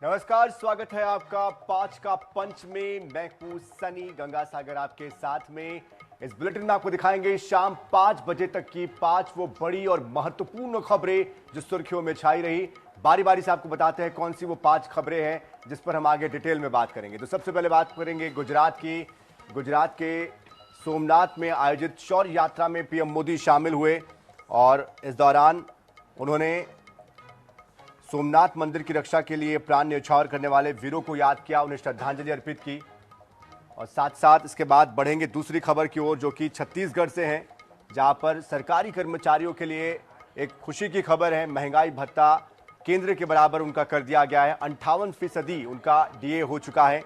नमस्कार, स्वागत है आपका पांच का पंच में। मैं हूं सनी गंगासागर आपके साथ में। इस बुलेटिन में आपको दिखाएंगे शाम 5 बजे तक की 5 वो बड़ी और महत्वपूर्ण खबरें जो सुर्खियों में छाई रही। बारी बारी से आपको बताते हैं कौन सी वो 5 खबरें हैं जिस पर हम आगे डिटेल में बात करेंगे। तो सबसे पहले बात करेंगे गुजरात की। गुजरात के सोमनाथ में आयोजित शौर्य यात्रा में पीएम मोदी शामिल हुए और इस दौरान उन्होंने सोमनाथ मंदिर की रक्षा के लिए प्राण न्यौछावर करने वाले वीरों को याद किया, उन्हें श्रद्धांजलि अर्पित की। और साथ साथ इसके बाद बढ़ेंगे दूसरी खबर की ओर जो कि छत्तीसगढ़ से है, जहां पर सरकारी कर्मचारियों के लिए एक खुशी की खबर है। महंगाई भत्ता केंद्र के बराबर उनका कर दिया गया है। 58% उनका डीए हो चुका है।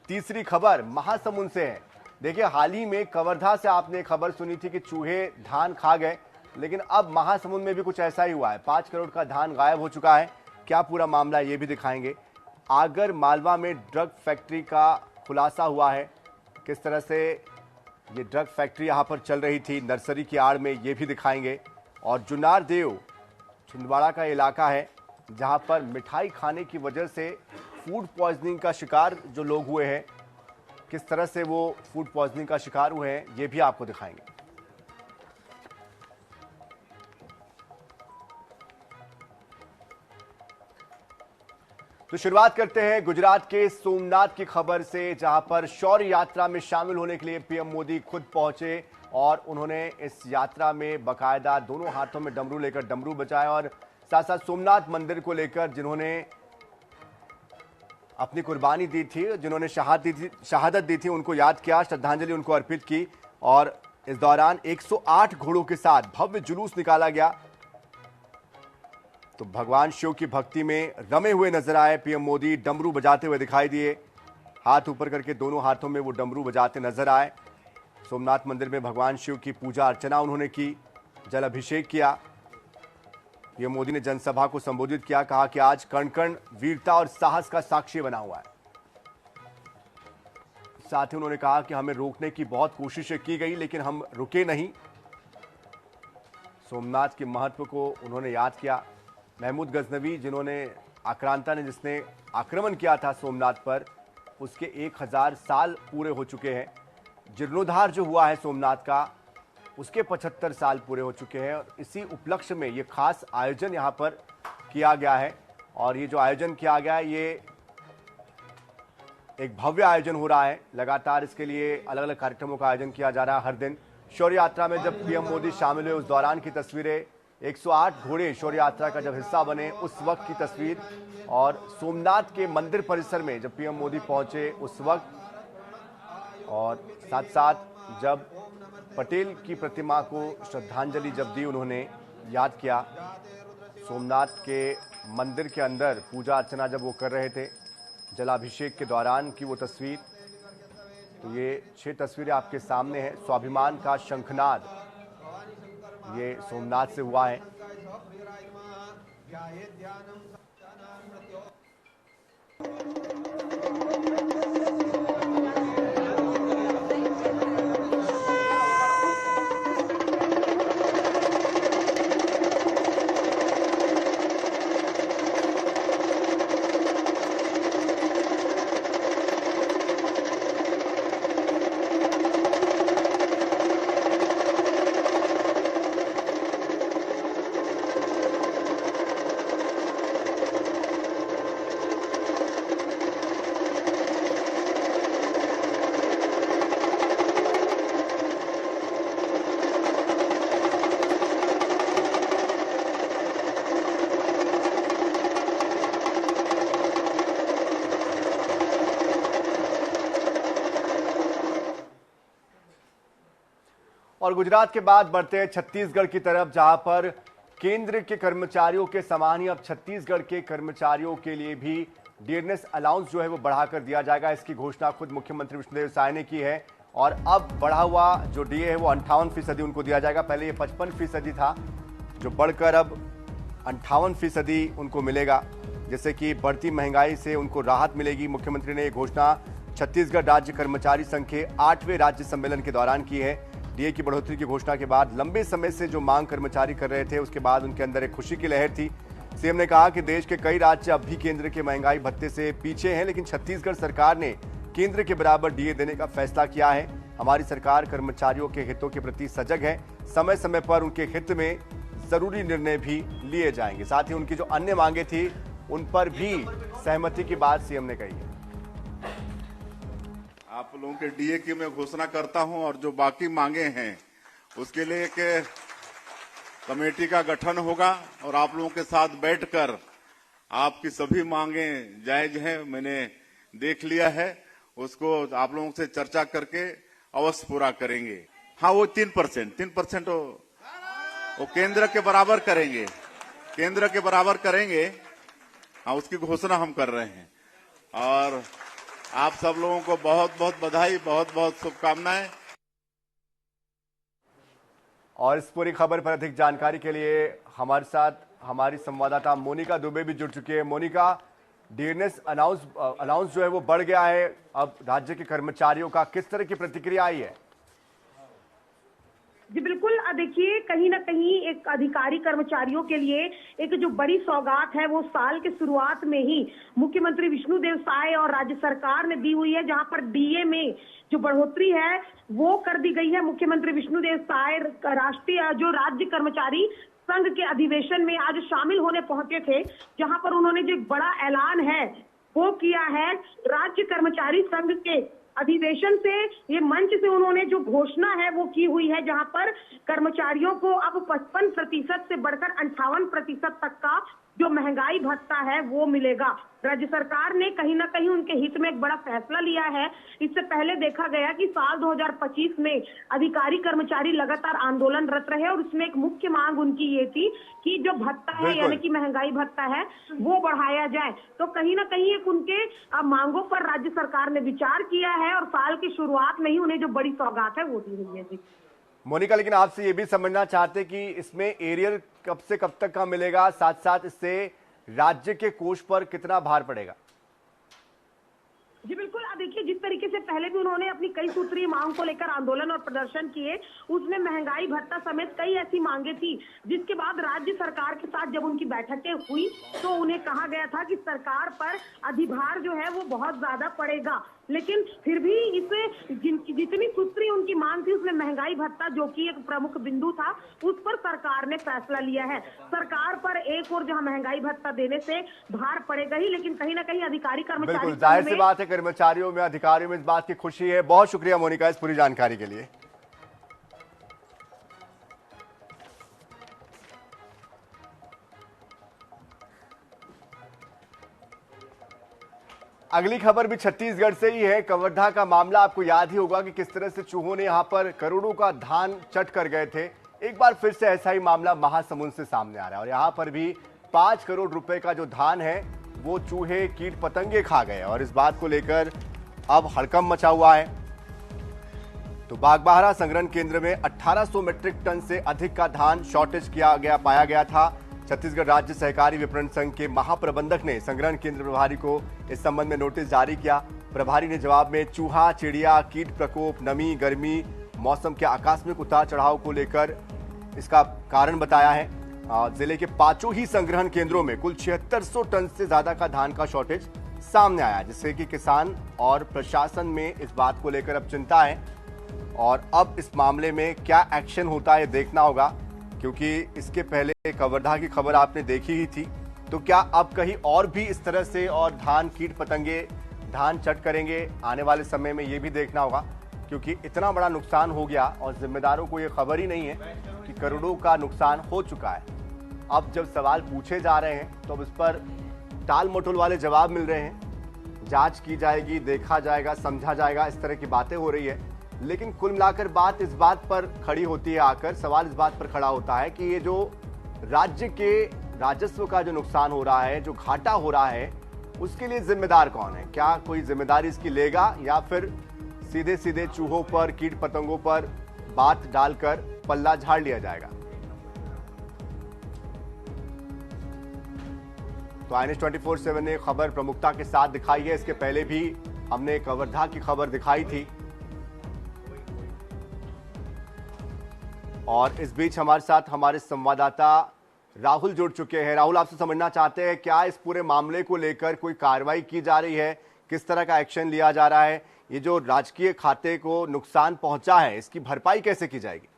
तीसरी खबर महासमुंद से है। देखिए, हाल ही में कवर्धा से आपने खबर सुनी थी कि चूहे धान खा गए, लेकिन अब महासमुंद में भी कुछ ऐसा ही हुआ है। 5 करोड़ का धान गायब हो चुका है। क्या पूरा मामला ये भी दिखाएंगे। आगर मालवा में ड्रग फैक्ट्री का खुलासा हुआ है, किस तरह से ये ड्रग फैक्ट्री यहाँ पर चल रही थी नर्सरी की आड़ में, ये भी दिखाएंगे। और जुन्नार देव छिंदवाड़ा का इलाका है जहाँ पर मिठाई खाने की वजह से फूड पॉइजनिंग का शिकार जो लोग हुए हैं, किस तरह से वो फूड पॉइजनिंग का शिकार हुए हैं, ये भी आपको दिखाएंगे। तो शुरुआत करते हैं गुजरात के सोमनाथ की खबर से, जहां पर शौर्य यात्रा में शामिल होने के लिए पीएम मोदी खुद पहुंचे और उन्होंने इस यात्रा में बकायदा दोनों हाथों में डमरू लेकर डमरू बजाया और साथ साथ सोमनाथ मंदिर को लेकर जिन्होंने अपनी कुर्बानी दी थी, जिन्होंने शहादत दी थी, उनको याद किया, श्रद्धांजलि उनको अर्पित की। और इस दौरान 108 घोड़ों के साथ भव्य जुलूस निकाला गया। तो भगवान शिव की भक्ति में रमे हुए नजर आए पीएम मोदी, डमरू बजाते हुए दिखाई दिए। हाथ ऊपर करके दोनों हाथों में वो डमरू बजाते नजर आए। सोमनाथ मंदिर में भगवान शिव की पूजा अर्चना उन्होंने की, जल अभिषेक किया। पीएम मोदी ने जनसभा को संबोधित किया, कहा कि आज कण कण वीरता और साहस का साक्षी बना हुआ है। साथ ही उन्होंने कहा कि हमें रोकने की बहुत कोशिशें की गई लेकिन हम रुके नहीं। सोमनाथ के महत्व को उन्होंने याद किया। महमूद गजनवी, जिन्होंने आक्रांता ने जिसने आक्रमण किया था सोमनाथ पर, उसके 1000 साल पूरे हो चुके हैं। जीर्णोद्धार जो हुआ है सोमनाथ का, उसके 75 साल पूरे हो चुके हैं। और इसी उपलक्ष्य में ये खास आयोजन यहाँ पर किया गया है। और ये जो आयोजन किया गया है, ये एक भव्य आयोजन हो रहा है। लगातार इसके लिए अलग अलग कार्यक्रमों का आयोजन किया जा रहा है हर दिन। शौर्य यात्रा में जब पीएम मोदी शामिल हुए उस दौरान की तस्वीरें, 108 घोड़े शौर्य यात्रा का जब हिस्सा बने उस वक्त की तस्वीर, और सोमनाथ के मंदिर परिसर में जब पीएम मोदी पहुंचे उस वक्त, और साथ साथ जब पटेल की प्रतिमा को श्रद्धांजलि जब दी उन्होंने, याद किया। सोमनाथ के मंदिर के अंदर पूजा अर्चना जब वो कर रहे थे जलाभिषेक के दौरान की वो तस्वीर। तो ये 6 तस्वीरें आपके सामने हैं। स्वाभिमान का शंखनाद ये सोमनाथ से हुआ है। और गुजरात के बाद बढ़ते हैं छत्तीसगढ़ की तरफ, जहां पर केंद्र के कर्मचारियों के समान ही अब छत्तीसगढ़ के कर्मचारियों के लिए भी डियरनेस अलाउंस जो है वो बढ़ाकर दिया जाएगा। इसकी घोषणा खुद मुख्यमंत्री विष्णुदेव साय ने की है। और अब बढ़ा हुआ जो डीए है वो 58% उनको दिया जाएगा। पहले ये 55% था, जो बढ़कर अब 58% उनको मिलेगा, जिससे कि बढ़ती महंगाई से उनको राहत मिलेगी। मुख्यमंत्री ने यह घोषणा छत्तीसगढ़ राज्य कर्मचारी संघ के 8वें राज्य सम्मेलन के दौरान की है। डीए की बढ़ोतरी की घोषणा के बाद लंबे समय से जो मांग कर्मचारी कर रहे थे, उसके बाद उनके अंदर एक खुशी की लहर थी। सीएम ने कहा कि देश के कई राज्य अब भी केंद्र के महंगाई भत्ते से पीछे हैं, लेकिन छत्तीसगढ़ सरकार ने केंद्र के बराबर डीए देने का फैसला किया है। हमारी सरकार कर्मचारियों के हितों के प्रति सजग है। समय समय पर उनके हित में जरूरी निर्णय भी लिए जाएंगे। साथ ही उनकी जो अन्य मांगे थी उन पर भी सहमति की बात सीएम ने कही है। आप लोगों के डीए की मैं घोषणा करता हूं और जो बाकी मांगे हैं उसके लिए एक कमेटी का गठन होगा और आप लोगों के साथ बैठकर आपकी सभी मांगे जायज हैं, मैंने देख लिया है, उसको आप लोगों से चर्चा करके अवश्य पूरा करेंगे। हाँ, वो 3% वो केंद्र के बराबर करेंगे, केंद्र के बराबर करेंगे। हाँ, उसकी घोषणा हम कर रहे हैं और आप सब लोगों को बहुत बहुत बधाई, बहुत बहुत शुभकामनाएं। और इस पूरी खबर पर अधिक जानकारी के लिए हमारे साथ हमारी संवाददाता मोनिका दुबे भी जुड़ चुकी है। मोनिका, डीएनएस अनाउंस जो है वो बढ़ गया है, अब राज्य के कर्मचारियों का किस तरह की प्रतिक्रिया आई है? जी बिल्कुल, देखिए कहीं ना कहीं एक अधिकारी कर्मचारियों के लिए एक जो बड़ी सौगात है वो साल के शुरुआत में ही मुख्यमंत्री विष्णुदेव साय और राज्य सरकार ने दी हुई है, जहां पर डीए में जो बढ़ोतरी है वो कर दी गई है। मुख्यमंत्री विष्णुदेव साय राष्ट्रीय जो राज्य कर्मचारी संघ के अधिवेशन में आज शामिल होने पहुंचे थे, जहां पर उन्होंने जो बड़ा ऐलान है वो किया है। राज्य कर्मचारी संघ के अधिवेशन से, ये मंच से उन्होंने जो घोषणा है वो की हुई है, जहां पर कर्मचारियों को अब 55% से बढ़कर 58% तक का जो महंगाई भत्ता है वो मिलेगा। राज्य सरकार ने कहीं ना कहीं उनके हित में एक बड़ा फैसला लिया है। इससे पहले देखा गया कि साल 2025 में अधिकारी कर्मचारी लगातार आंदोलनरत रहे और उसमें एक मुख्य मांग उनकी ये थी कि जो भत्ता है यानी कि महंगाई भत्ता है वो बढ़ाया जाए। तो कहीं ना कहीं एक उनके मांगों पर राज्य सरकार ने विचार किया है और साल की शुरुआत में ही उन्हें जो बड़ी सौगात है वो दी हुई है। जी मोनिका, लेकिन आपसे ये भी समझना चाहते कि इसमें एरियर कब से कब तक का मिलेगा, साथ साथ इससे राज्य के कोष पर कितना भार पड़ेगा? जी बिल्कुल, देखिए जिस तरीके से पहले भी उन्होंने अपनी कई सूत्रीय मांग को लेकर आंदोलन और प्रदर्शन किए, उसमें महंगाई भत्ता समेत कई ऐसी मांगे थी, जिसके बाद राज्य सरकार के साथ जब उनकी बैठकें हुई तो उन्हें कहा गया था कि सरकार पर अधिभार जो है वो बहुत ज्यादा पड़ेगा। लेकिन फिर भी इसे जितनी सूत्रीय उनकी मांग थी उसमें महंगाई भत्ता जो कि एक प्रमुख बिंदु था, उस पर सरकार ने फैसला लिया है। सरकार पर एक और जहां महंगाई भत्ता देने से भार पड़ेगा ही, लेकिन कहीं ना कहीं अधिकारी कर्मचारी, बिल्कुल जाहिर सी बात है कर्मचारियों में, अधिकारियों में इस बात की खुशी है। बहुत शुक्रिया मोनिका इस पूरी जानकारी के लिए। अगली खबर भी छत्तीसगढ़ से ही है। कवर्धा का मामला आपको याद ही होगा कि किस तरह से चूहों ने यहां पर करोड़ों का धान चट कर गए थे। एक बार फिर से ऐसा ही मामला महासमुंद से सामने आ रहा है और यहां पर भी 5 करोड़ रुपए का जो धान है वो चूहे कीट पतंगे खा गए और इस बात को लेकर अब हड़कंप मचा हुआ है। तो बागबाहरा संग्रहण केंद्र में 1800 मीट्रिक टन से अधिक का धान शॉर्टेज पाया गया था। छत्तीसगढ़ राज्य सहकारी विपणन संघ के महाप्रबंधक ने संग्रहण केंद्र प्रभारी को इस संबंध में नोटिस जारी किया। प्रभारी ने जवाब में चूहा, चिड़िया, कीट प्रकोप, नमी, गर्मी, मौसम के आकस्मिक उतार चढ़ाव को लेकर इसका कारण बताया है। जिले के 5 ही संग्रहण केंद्रों में कुल 7600 टन से ज्यादा का धान का शॉर्टेज सामने आया, जिससे कि किसान और प्रशासन में इस बात को लेकर अब चिंता है और अब इस मामले में क्या एक्शन होता है देखना होगा, क्योंकि इसके पहले कवर्धा की खबर आपने देखी ही थी। तो क्या अब कहीं और भी इस तरह से और धान कीट पतंगे धान चट करेंगे आने वाले समय में, ये भी देखना होगा, क्योंकि इतना बड़ा नुकसान हो गया और जिम्मेदारों को ये खबर ही नहीं है कि करोड़ों का नुकसान हो चुका है। अब जब सवाल पूछे जा रहे हैं तो अब इस पर टाल मटोल वाले जवाब मिल रहे हैं। जांच की जाएगी, देखा जाएगा, समझा जाएगा, इस तरह की बातें हो रही है। लेकिन कुल मिलाकर बात इस बात पर खड़ी होती है, आकर सवाल इस बात पर खड़ा होता है कि ये जो राज्य के राजस्व का जो नुकसान हो रहा है, जो घाटा हो रहा है, उसके लिए जिम्मेदार कौन है? क्या कोई जिम्मेदारी इसकी लेगा या फिर सीधे सीधे चूहों पर, कीट पतंगों पर बात डालकर पल्ला झाड़ लिया जाएगा? तो INS 24/7 ने खबर प्रमुखता के साथ दिखाई है। इसके पहले भी हमने कवर्धा की खबर दिखाई थी और इस बीच हमारे साथ हमारे संवाददाता राहुल जुड़ चुके हैं। राहुल, आपसे समझना चाहते हैं क्या इस पूरे मामले को लेकर कोई कार्रवाई की जा रही है, किस तरह का एक्शन लिया जा रहा है, ये जो राजकीय खाते को नुकसान पहुंचा है इसकी भरपाई कैसे की जाएगी?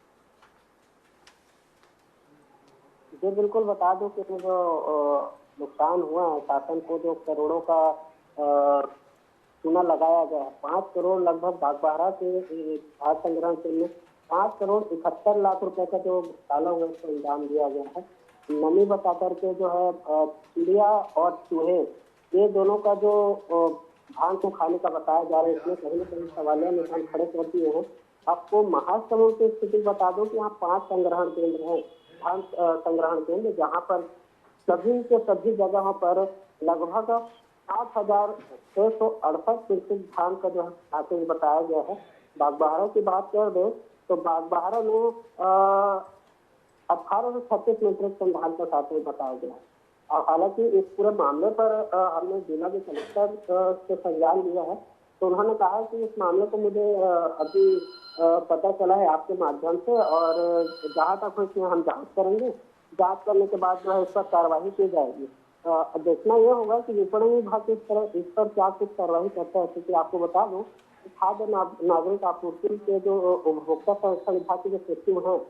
जी बिल्कुल, बता दूं कि जो नुकसान हुआ है, शासन को जो करोड़ों का चूना लगाया गया है, 5 करोड़ लगभग बागबाहरा के खाद संग्रहण के लिए 5 करोड़ 71 लाख रुपए का जो घोटाला हुआ है, उसको इल्जाम दिया गया है। नमी बता करके जो है चिड़िया और चूहे, ये दोनों का जो धान को खाने का बताया जा रहा है, इसमें कहीं न कहीं सवालिया निशान खड़े कर दिए हैं। आपको महासमुंद की स्थिति बता दूं कि यहाँ 5 संग्रहण केंद्र हैं, धान संग्रहण केंद्र, जहाँ पर सभी के सभी जगहों पर लगभग 7,668 क्विंटल धान का जो खाते बताया गया है। बागबाहरा की बात कर दे तो बागबाहरा में 1836 मीट्रिक टन धान का खाते बताया गया है। और हालांकि इस पूरे मामले पर हमने जिला के कलेक्टर से संज्ञान लिया है, तो उन्होंने कहा कि इस मामले को मुझे अभी पता चला है आपके माध्यम से, और जहाँ तक हो इसमें हम जांच करेंगे। जांच करने के बाद जो है इस पर कार्रवाई की जाएगी। देखना यह होगा कि विपणन विभाग इस पर क्या कुछ कार्रवाई करता है, क्योंकि आपको बता दूं खाद्य नागरिक आपूर्ति के जो उपभोक्ता संरक्षण विभाग के जो सचिव हैं,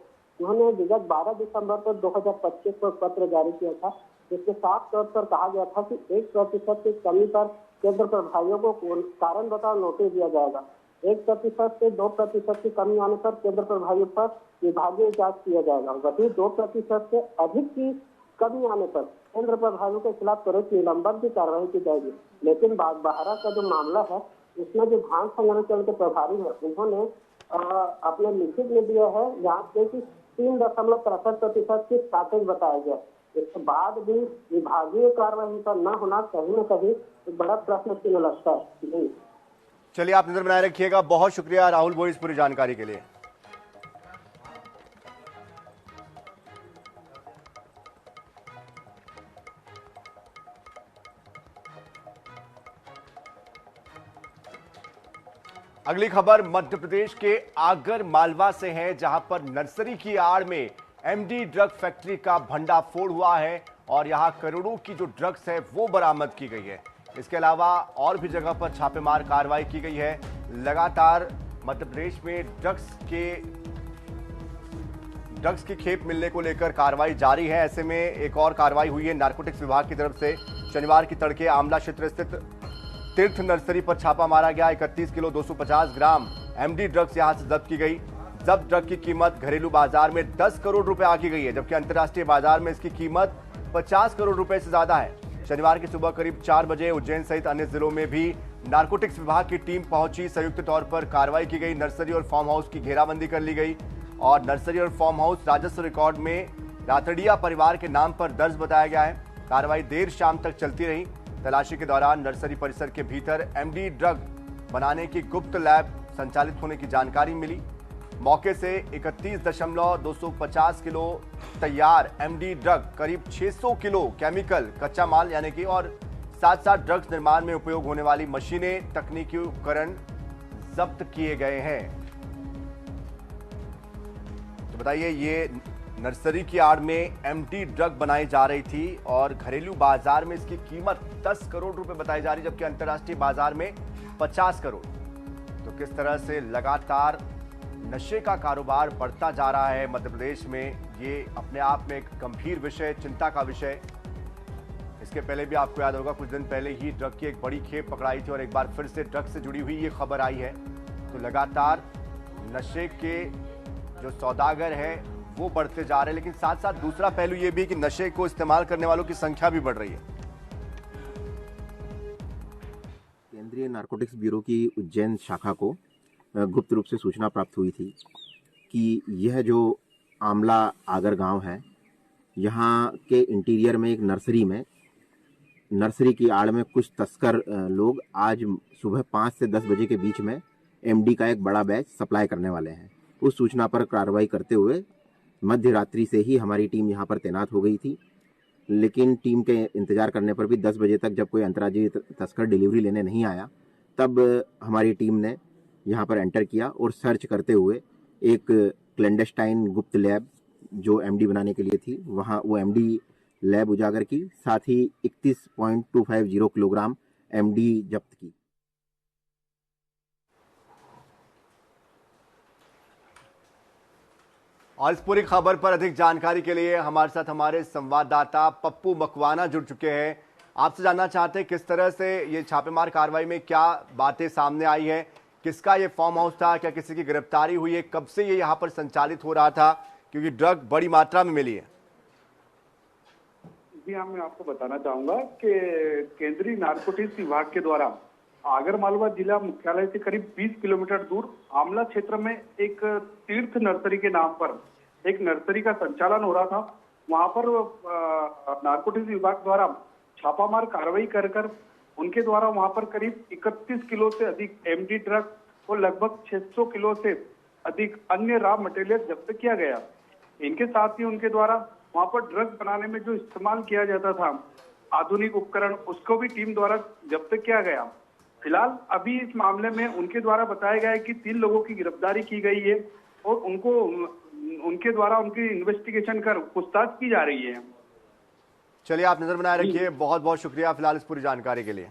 उन्होंने विगत 12 दिसंबर को 2025 को पत्र जारी किया था, जिसमें साफ तौर पर कहा गया था कि 1% की कमी पर केंद्र प्रभारियों को कारण बताओ नोटिस दिया जाएगा। 1% से 2% की कमी आने पर केंद्र प्रभारियों पर विभागीय जांच किया जाएगा। वही 2% से अधिक की कमी आने पर केंद्र प्रभारियों के खिलाफ त्वरित निलंबन की कार्रवाई की जाएगी। लेकिन बागबाहरा का जो मामला है, इसमें जो धान संग्रहण के प्रभारी है, उन्होंने अपने लिखित में दिया है जहाँ पे कि 3.63% की स्टार्टेज बताया गया। इसके बाद भी विभागीय कार्रवाई का न होना कहीं न कहीं एक बड़ा प्रश्न चिन्ह लगता है। जी चलिए, आप नजर बनाए रखिएगा। बहुत शुक्रिया राहुल भोई इस पूरी जानकारी के लिए। अगली खबर मध्य प्रदेश के आगर मालवा से है, जहां पर नर्सरी की आड़ में एमडी ड्रग फैक्ट्री का भंडाफोड़ हुआ है और यहां करोड़ों की जो ड्रग्स है वो बरामद की गई है। इसके अलावा और भी जगह पर छापेमार कार्रवाई की गई है। लगातार मध्य प्रदेश में ड्रग्स की खेप मिलने को लेकर कार्रवाई जारी है। ऐसे में एक और कार्रवाई हुई है नारकोटिक्स विभाग की तरफ से। शनिवार की तड़के आमला क्षेत्र स्थित तीर्थ नर्सरी पर छापा मारा गया। 31 किलो 250 ग्राम एमडी ड्रग्स यहां से जब्त की गई। जब्त ड्रग की कीमत घरेलू बाजार में 10 करोड़ रुपए आकी गई है, जबकि अंतर्राष्ट्रीय बाजार में इसकी कीमत 50 करोड़ रुपए से ज्यादा है। शनिवार की सुबह करीब 4 बजे उज्जैन सहित अन्य जिलों में भी नारकोटिक्स विभाग की टीम पहुंची। संयुक्त तौर पर कार्रवाई की गई। नर्सरी और फार्म हाउस की घेराबंदी कर ली गई और नर्सरी और फार्म हाउस राजस्व रिकॉर्ड में रातड़िया परिवार के नाम पर दर्ज बताया गया है। कार्रवाई देर शाम तक चलती रही। तलाशी के दौरान नर्सरी परिसर के भीतर एमडी ड्रग बनाने की गुप्त लैब संचालित होने की जानकारी मिली। मौके से 31.250 किलो तैयार एमडी ड्रग, करीब 600 किलो केमिकल कच्चा माल यानी कि, और साथ साथ ड्रग्स निर्माण में उपयोग होने वाली मशीनें, तकनीकी उपकरण जब्त किए गए हैं। तो बताइए, ये नर्सरी की आड़ में एमडी ड्रग बनाई जा रही थी और घरेलू बाजार में इसकी कीमत 10 करोड़ रुपए बताई जा रही, जबकि अंतर्राष्ट्रीय बाजार में 50 करोड़। तो किस तरह से लगातार नशे का कारोबार बढ़ता जा रहा है मध्य प्रदेश में, ये अपने आप में एक गंभीर विषय, चिंता का विषय। इसके पहले भी आपको याद होगा, कुछ दिन पहले ही ड्रग की एक बड़ी खेप पकड़ाई थी और एक बार फिर से ड्रग से जुड़ी हुई ये खबर आई है। तो लगातार नशे के जो सौदागर है वो बढ़ते जा रहे हैं, लेकिन साथ साथ दूसरा पहलू ये भी कि नशे को इस्तेमाल करने वालों की संख्या भी बढ़ रही है। केंद्रीय नारकोटिक्स ब्यूरो की उज्जैन शाखा को गुप्त रूप से सूचना प्राप्त हुई थी कि यह जो आमला आगर गांव है, यहाँ के इंटीरियर में एक नर्सरी की आड़ में कुछ तस्कर लोग आज सुबह 5 से 10 बजे के बीच में एमडी का एक बड़ा बैच सप्लाई करने वाले हैं। उस सूचना पर कार्रवाई करते हुए मध्य रात्रि से ही हमारी टीम यहाँ पर तैनात हो गई थी, लेकिन टीम के इंतजार करने पर भी 10 बजे तक जब कोई अंतर्राज्यीय तस्कर डिलीवरी लेने नहीं आया, तब हमारी टीम ने यहाँ पर एंटर किया और सर्च करते हुए एक क्लैंडस्टाइन गुप्त लैब जो एमडी बनाने के लिए थी वहाँ वो एमडी लैब उजागर की, साथ ही 31.250 किलोग्राम एमडी जब्त की। और इस पूरी खबर पर अधिक जानकारी के लिए हमारे साथ हमारे संवाददाता पप्पू मकवाना जुड़ चुके हैं। आपसे जानना चाहते हैं किस तरह से ये छापेमार कार्रवाई में क्या बातें सामने आई है, किसका ये फार्म हाउस था, क्या किसी की गिरफ्तारी हुई है, कब से ये यहाँ पर संचालित हो रहा था, क्योंकि ड्रग बड़ी मात्रा में मिली है। जी हाँ, मैं आपको बताना चाहूंगा कि केंद्रीय नारकोटिक्स विभाग के द्वारा आगर मालवा जिला मुख्यालय से करीब 20 किलोमीटर दूर आमला क्षेत्र में एक तीर्थ नर्सरी के नाम पर एक नर्सरी का संचालन हो रहा था। वहां पर नारकोटिक्स विभाग द्वारा छापामार कार्रवाई कर उनके द्वारा वहां पर करीब 31 किलो से अधिक एमडी ड्रग और लगभग 600 किलो से अधिक अन्य रॉ मटेरियल जब्त किया गया। इनके साथ ही उनके द्वारा वहां पर ड्रग बनाने में जो इस्तेमाल किया जाता था आधुनिक उपकरण, उसको भी टीम द्वारा जब्त किया गया। फिलहाल अभी इस मामले में उनके द्वारा बताया गया है कि 3 लोगों की गिरफ्तारी की गई है और उनके द्वारा उनकी इन्वेस्टिगेशन कर पूछताछ की जा रही है। चलिए, आप नजर बनाए रखिए। बहुत बहुत शुक्रिया फिलहाल इस पूरी जानकारी के लिए।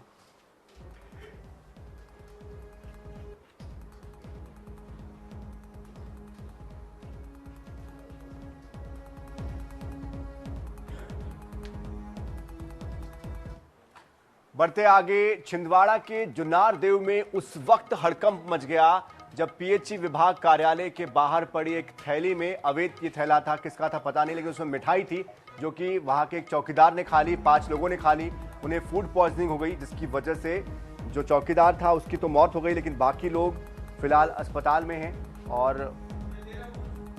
बढ़ते आगे, छिंदवाड़ा के जुन्नार देव में उस वक्त हड़कंप मच गया जब पीएचई विभाग कार्यालय के बाहर पड़ी एक थैली में अवैध ये थैला था, किसका था पता नहीं, लेकिन उसमें मिठाई थी जो कि वहां के एक चौकीदार ने खा ली, 5 लोगों ने खा ली। उन्हें फूड पॉइजनिंग हो गई, जिसकी वजह से जो चौकीदार था उसकी तो मौत हो गई, लेकिन बाकी लोग फिलहाल अस्पताल में हैं। और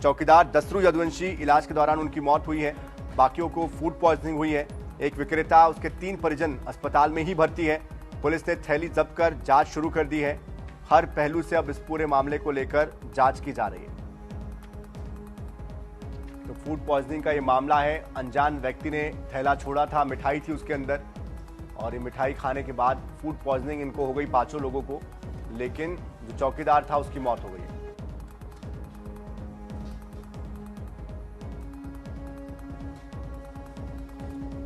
चौकीदार दसरू यदुवंशी, इलाज के दौरान उनकी मौत हुई है, बाकियों को फूड पॉइजनिंग हुई है। एक विक्रेता, उसके 3 परिजन अस्पताल में ही भर्ती है। पुलिस ने थैली जब्त कर जांच शुरू कर दी है। हर पहलू से अब इस पूरे मामले को लेकर जांच की जा रही है। तो फूड पॉइजनिंग का ये मामला है। अनजान व्यक्ति ने थैला छोड़ा था, मिठाई थी उसके अंदर, और ये मिठाई खाने के बाद फूड पॉइजनिंग इनको हो गई 5 लोगों को, लेकिन जो चौकीदार था उसकी मौत हो गई।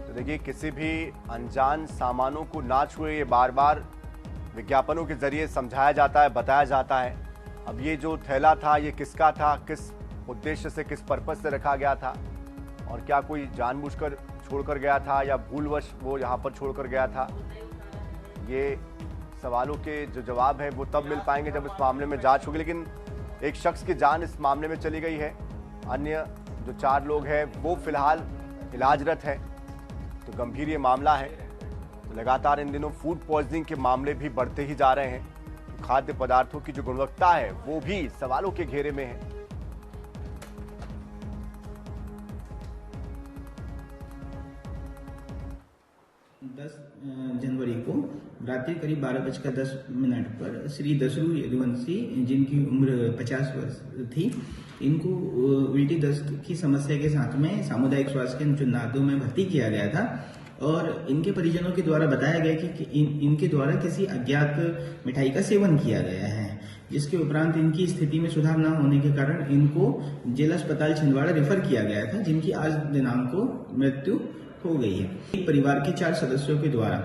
देखिए, किसी भी अनजान सामानों को ना छुए, ये बार बार विज्ञापनों के जरिए समझाया जाता है, बताया जाता है। अब ये जो थैला था ये किसका था, किस उद्देश्य से, किस पर्पस से रखा गया था, और क्या कोई जानबूझकर छोड़कर गया था या भूलवश वो यहाँ पर छोड़कर गया था, ये सवालों के जो जवाब है वो तब मिल पाएंगे जब इस मामले में जांच होगी। लेकिन एक शख्स की जान इस मामले में चली गई है, अन्य जो 4 लोग हैं वो फिलहाल इलाजरत है। तो गंभीर ये मामला है। तो लगातार इन दिनों फूड पॉइजनिंग के मामले भी बढ़ते ही जा रहे हैं। खाद्य पदार्थों की जो गुणवत्ता है वो भी सवालों के घेरे में है। 10 जनवरी को रात्रि करीब 12:10 पर श्री दसरू यदुवंशी, जिनकी उम्र 50 वर्ष थी, इनको उल्टी दस्त की समस्या के साथ में सामुदायिक स्वास्थ्य केंद्र जुन्नार में भर्ती किया गया था। और इनके परिजनों के द्वारा बताया गया कि इनके द्वारा किसी अज्ञात मिठाई का सेवन किया गया है, जिसके उपरांत इनकी स्थिति में सुधार न होने के कारण इनको जिला अस्पताल छिंदवाड़ा रेफर किया गया था, जिनकी आज दिनांक को मृत्यु हो गई है। परिवार के 4 सदस्यों के द्वारा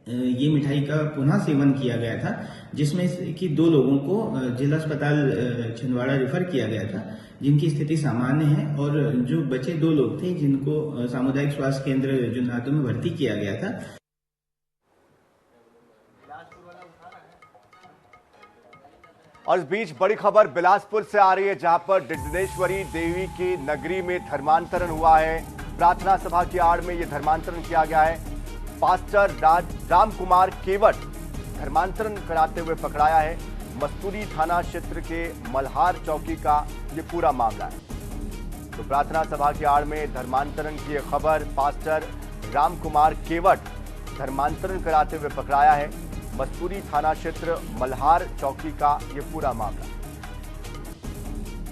ये मिठाई का पुनः सेवन किया गया था, जिसमें कि 2 लोगों को जिला अस्पताल छिंदवाड़ा रेफर किया गया था, जिनकी स्थिति सामान्य है, और जो बचे 2 लोग थे जिनको सामुदायिक स्वास्थ्य केंद्र जुन्नार में भर्ती किया गया था। और इस बीच बड़ी खबर बिलासपुर से आ रही है, जहां पर डिडनेश्वरी देवी की नगरी में धर्मांतरण हुआ है। प्रार्थना सभा की आड़ में यह धर्मांतरण किया गया है। पास्टर राम कुमार केवट धर्मांतरण कराते हुए पकड़ाया है। मस्तूरी थाना क्षेत्र के मल्हार चौकी का ये पूरा मामला है। तो प्रार्थना सभा की आड़ में धर्मांतरण की यह खबर, पास्टर राम कुमार केवट धर्मांतरण कराते हुए पकड़ाया है। मस्तूरी थाना क्षेत्र मल्हार चौकी का ये पूरा मामला।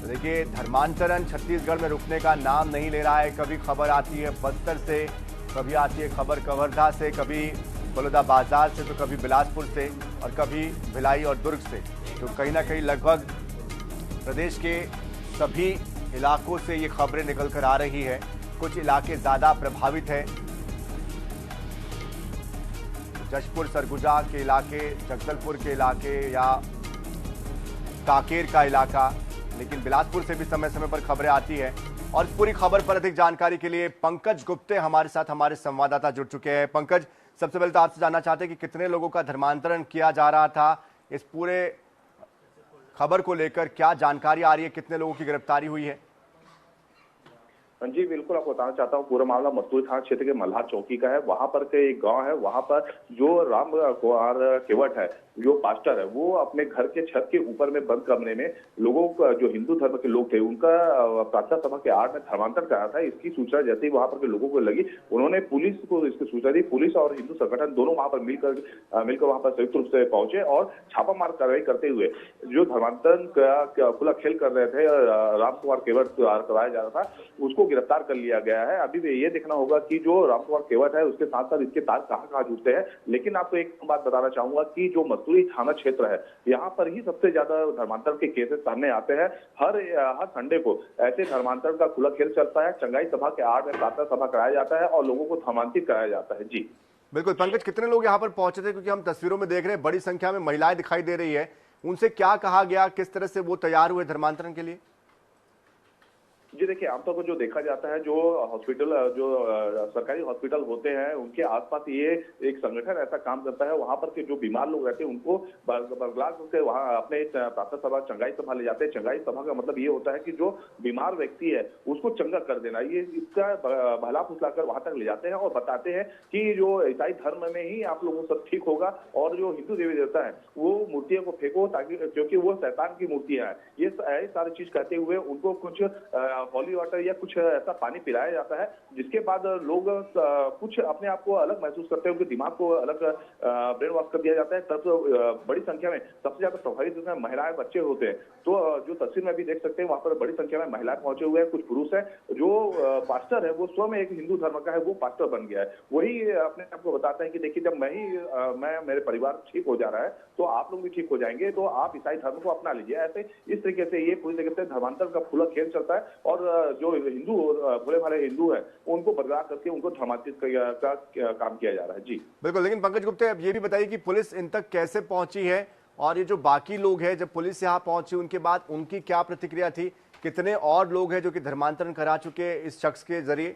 तो देखिए, धर्मांतरण छत्तीसगढ़ में रुकने का नाम नहीं ले रहा है। कभी खबर आती है बस्तर से, कभी आती है खबर कवर्धा से, कभी बलौदाबाजार से, तो कभी बिलासपुर से, और कभी भिलाई और दुर्ग से। तो कहीं ना कहीं लगभग प्रदेश के सभी इलाकों से ये खबरें निकल कर आ रही है। कुछ इलाके ज्यादा प्रभावित हैं, जशपुर सरगुजा के इलाके, जगदलपुर के इलाके या काकेर का इलाका, लेकिन बिलासपुर से भी समय समय पर खबरें आती है। और इस पूरी खबर पर अधिक जानकारी के लिए पंकज गुप्ते हमारे साथ, हमारे संवाददाता जुड़ चुके हैं। पंकज, सबसे पहले तो आपसे जानना चाहते हैं कि कितने लोगों का धर्मांतरण किया जा रहा था, इस पूरे खबर को लेकर क्या जानकारी आ रही है, कितने लोगों की गिरफ्तारी हुई है? जी बिल्कुल, आपको बताना चाहता हूँ, पूरा मामला मस्तूरी थाना क्षेत्र के मल्हार चौकी का है। वहां पर के एक गांव है, वहां पर जो राम कुमार केवट है, जो पास्टर है, वो अपने घर के छत के ऊपर में बंद कमरे में लोगों का, जो हिंदू धर्म के लोग थे, उनका प्रार्थना सभा के आड़ में धर्मांतरण कराया था। इसकी सूचना जैसे ही वहां पर के लोगों को लगी, उन्होंने पुलिस को इसकी सूचना दी। पुलिस और हिंदू संगठन दोनों वहां पर मिलकर वहां पर संयुक्त रूप से पहुंचे और छापामार कार्रवाई करते हुए जो धर्मांतरण का खुला खेल कर रहे थे, राम कुमार केवट कराया जा रहा था, उसको गिरफ्तार कर लिया गया है। अभी भी ये देखना होगा कि जो राम कुमार केवट है, उसके साथ साथ इसके तार कहां जुड़ते हैं। लेकिन आपको एक बात बताना चाहूंगा कि जो मस्तूरी थाना क्षेत्र है, यहाँ पर ही सबसे ज्यादा धर्मांतरण के केसेस सामने आते हैं। हर संडे को ऐसे धर्मांतरण का खुला खेल चलता है। चंगाई सभा के आड़ में प्रार्थना सभा कराया जाता है और लोगों को धर्मांतरित कराया जाता है। जी बिल्कुल पंकज, कितने लोग यहाँ पर पहुंचे थे? क्योंकि हम तस्वीरों में देख रहे हैं बड़ी संख्या में महिलाएं दिखाई दे रही है, उनसे क्या कहा गया, किस तरह से वो तैयार हुए धर्मांतरण के लिए? जी देखिए, आमतौर पर जो देखा जाता है, जो हॉस्पिटल, जो सरकारी हॉस्पिटल होते हैं, उनके आसपास ये एक संगठन ऐसा काम करता है। वहां पर के जो बीमार लोग रहते हैं, उनको बरगला करके वहां अपने प्रार्थना सभा, चंगाई सभा ले जाते हैं। चंगाई सभा का मतलब ये होता है कि जो बीमार व्यक्ति है उसको चंगा कर देना, ये इसका भला फुसलाकर वहां तक ले जाते हैं और बताते हैं कि जो ईसाई धर्म में ही आप लोगों को सब ठीक होगा और जो हिंदू देवी देवता है वो मूर्तियों को फेंको, ताकि क्योंकि वो शैतान की मूर्तियां हैं। ये सारी चीज कहते हुए उनको कुछ हॉली वाटर या कुछ ऐसा पानी पिलाया जाता है, जिसके बाद लोग कुछ अपने आप को अलग महसूस करते हैं, उनके दिमाग को अलग ब्रेन वॉश कर दिया जाता है। तब बड़ी संख्या में सबसे ज्यादा प्रभावित महिलाएं, बच्चे होते हैं। तो जो तस्वीर में भी देख सकते हैं, वहां पर बड़ी संख्या में महिलाएं पहुंचे हुए हैं, कुछ पुरुष है। जो पास्टर है वो स्वयं एक हिंदू धर्म का है, वो पास्टर बन गया है। वही अपने आप को बताता है कि देखिए, जब मैं मेरे परिवार ठीक हो जा रहा है तो आप लोग भी ठीक हो जाएंगे, तो आप ईसाई धर्म को अपना लीजिए। ऐसे इस तरीके से ये पूरी तरीके से धर्मांतरण का खुला खेल चलता है और जो हिंदू भोले भाले हिंदू हैं, उनको बदला करके उनको धर्मांतरित का काम किया जा रहा है। जी बिल्कुल, लेकिन पंकज गुप्ते, अब ये भी बताइए कि पुलिस इन तक कैसे पहुंची है, और ये जो बाकी लोग हैं, जब पुलिस यहाँ पहुंची उनके बाद उनकी क्या प्रतिक्रिया थी? कितने और लोग हैं जो कि धर्मांतरण करा चुके हैं इस शख्स के जरिए?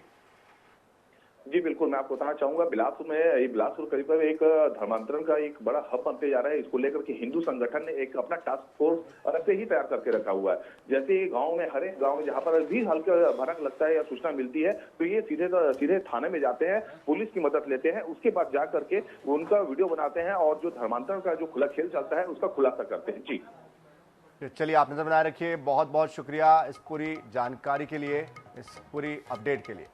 जी बिल्कुल, मैं आपको बताना चाहूंगा, बिलासपुर करीब एक धर्मांतरण का एक बड़ा हब बनते जा रहा है। इसको लेकर के हिंदू संगठन ने एक अपना टास्क फोर्स अलग से ही तैयार करके रखा हुआ है। जैसे गांव में, हर एक गांव में जहां पर भी हल्का भनक लगता है या सूचना मिलती है, तो ये सीधे थाने में जाते हैं, पुलिस की मदद लेते हैं, उसके बाद जा करके उनका वीडियो बनाते हैं और जो धर्मांतरण का जो खुला खेल चलता है उसका खुलासा करते हैं। जी चलिए, आप नजर बनाए रखिए। बहुत बहुत शुक्रिया इस पूरी जानकारी के लिए, इस पूरी अपडेट के लिए।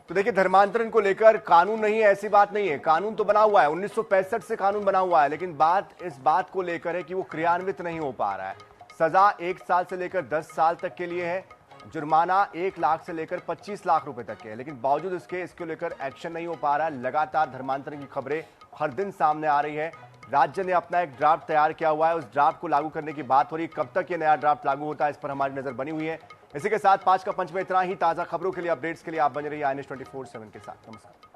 तो देखिए, धर्मांतरण को लेकर कानून नहीं है ऐसी बात नहीं है, कानून तो बना हुआ है, 1965 से कानून बना हुआ है, लेकिन बात इस बात को लेकर है कि वो क्रियान्वित नहीं हो पा रहा है। सजा 1 साल से लेकर 10 साल तक के लिए है, जुर्माना 1 लाख से लेकर 25 लाख रुपए तक के है, लेकिन बावजूद इसको लेकर एक्शन नहीं हो पा रहा है। लगातार धर्मांतरण की खबरें हर दिन सामने आ रही है। राज्य ने अपना एक ड्राफ्ट तैयार किया हुआ है, उस ड्राफ्ट को लागू करने की बात हो रही है। कब तक ये नया ड्राफ्ट लागू होता है, इस पर हमारी नजर बनी हुई है। इसी के साथ 5 का पंच में इतना ही। ताजा खबरों के लिए, अपडेट्स के लिए आप बने रहिए INS 24/7 के साथ। नमस्कार।